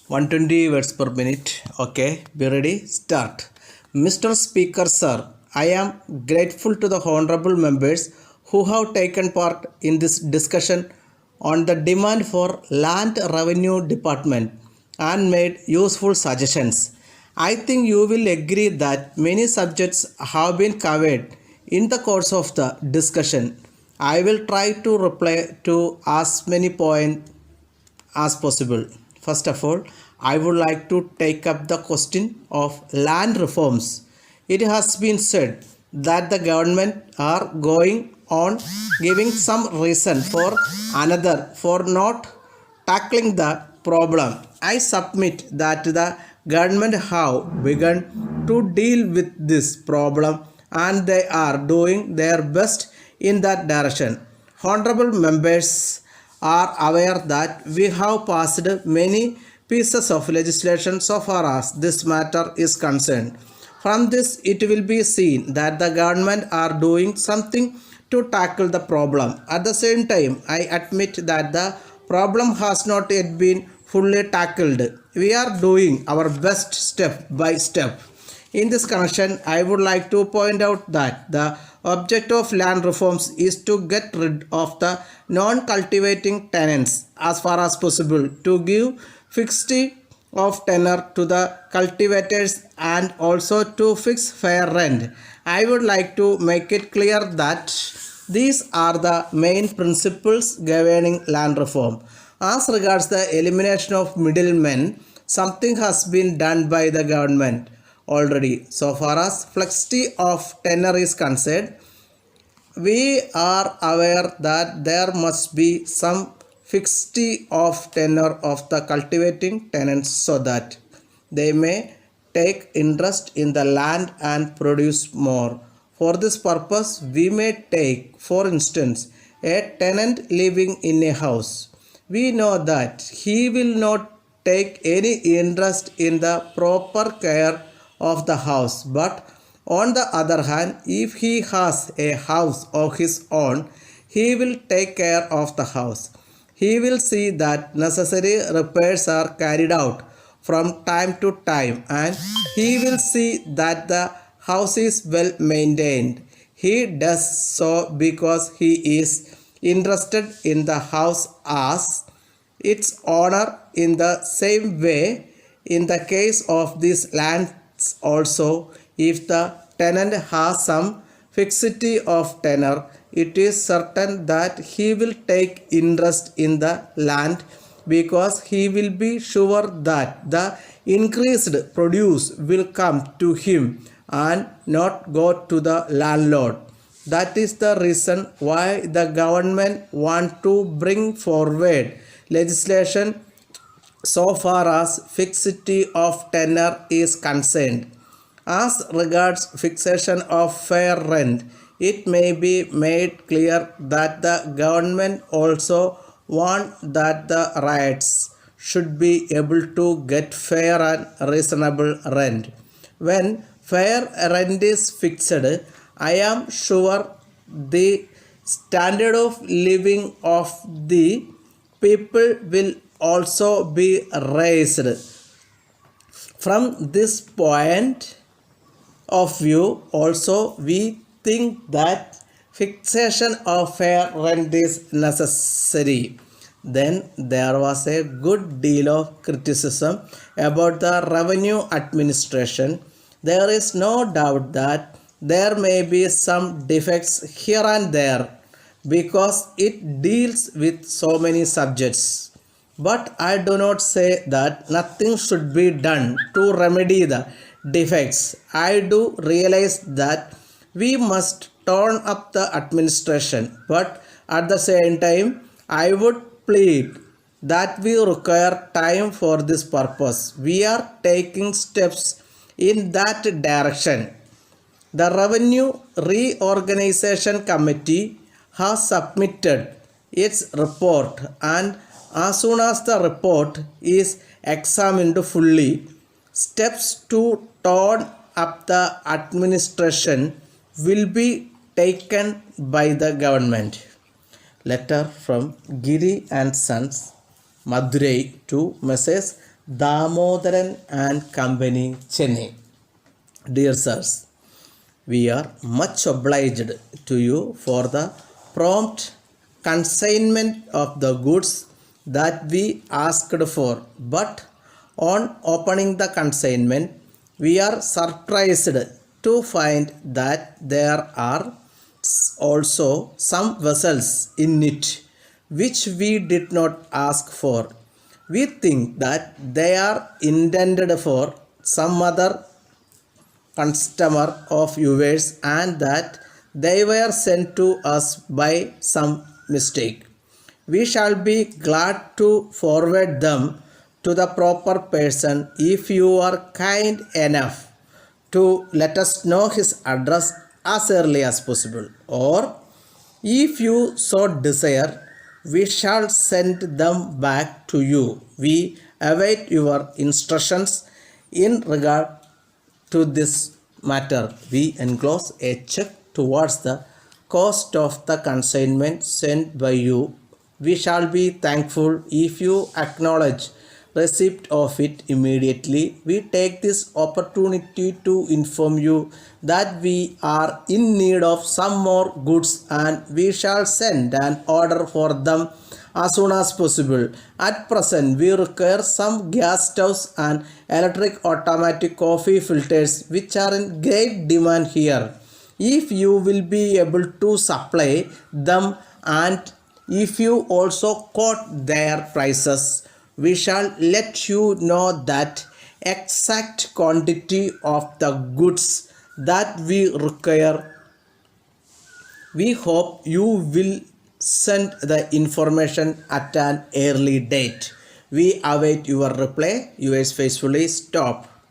120 words per minute. Okay, be ready. Start. Mr. Speaker, sir, I am grateful to the honorable members who have taken part in this discussion on the demand for land revenue department and made useful suggestions. I think you will agree that many subjects have been covered in the course of the discussion. I will try to reply to as many points as possible. First of all, I would like to take up the question of land reforms. It has been said that the government are going on giving some reason for another for not tackling the problem. I submit that the government have begun to deal with this problem and they are doing their best in that direction. Honorable members are aware that we have passed many pieces of legislation so far as this matter is concerned. From this, it will be seen that the government are doing something to tackle the problem. At the same time, I admit that the problem has not yet been fully tackled. We are doing our best step by step. In this connection, I would like to point out that the object of land reforms is to get rid of the non-cultivating tenants as far as possible, to give fixity of tenure to the cultivators and also to fix fair rent. I would like to make it clear that these are the main principles governing land reform. As regards the elimination of middlemen, something has been done by the government already. So far as flexibility of tenure is concerned, we are aware that there must be some fixity of tenure of the cultivating tenants so that they may take interest in the land and produce more. For this purpose, we may take, for instance, a tenant living in a house. We know that he will not take any interest in the proper care of the house, but on the other hand, if he has a house of his own, he will take care of the house. He will see that necessary repairs are carried out from time to time and he will see that the house is well maintained. He does so because he is interested in the house as its owner. In the same way, in the case of these lands also, if the tenant has some fixity of tenure, it is certain that he will take interest in the land because he will be sure that the increased produce will come to him and not go to the landlord. That is the reason why the government want to bring forward legislation so far as fixity of tenure is concerned. As regards fixation of fair rent, it may be made clear that the government also want that the rights should be able to get fair and reasonable rent. When fair rent is fixed, I am sure the standard of living of the people will also be raised. From this point of view, also we think that fixation of fair rent is necessary. Then there was a good deal of criticism about the revenue administration. There is no doubt that there may be some defects here and there because it deals with so many subjects. But I do not say that nothing should be done to remedy the defects. I do realize that we must turn up the administration, but at the same time, I would plead that we require time for this purpose. We are taking steps in that direction. The Revenue Reorganization Committee has submitted its report, and as soon as the report is examined fully, steps to turn up the administration will be taken by the government. Letter from Giri and Sons, Madurai to Messrs. Damodaran and Company, Chennai. Dear sirs, we are much obliged to you for the prompt consignment of the goods that we asked for, but on opening the consignment, we are surprised to find that there are also some vessels in it which we did not ask for. We think that they are intended for some other customer of yours and that they were sent to us by some mistake. We shall be glad to forward them to the proper person if you are kind enough to let us know his address as early as possible, or if you so desire, we shall send them back to you. We await your instructions in regard to this matter. We enclose a check towards the cost of the consignment sent by you. We shall be thankful if you acknowledge receipt of it immediately. We take this opportunity to inform you that we are in need of some more goods and we shall send an order for them as soon as possible. At present, we require some gas stoves and electric automatic coffee filters which are in great demand here. If you will be able to supply them and if you also quote their prices, we shall let you know that exact quantity of the goods that we require. We hope you will send the information at an early date. We await your reply. Yours faithfully, Stop.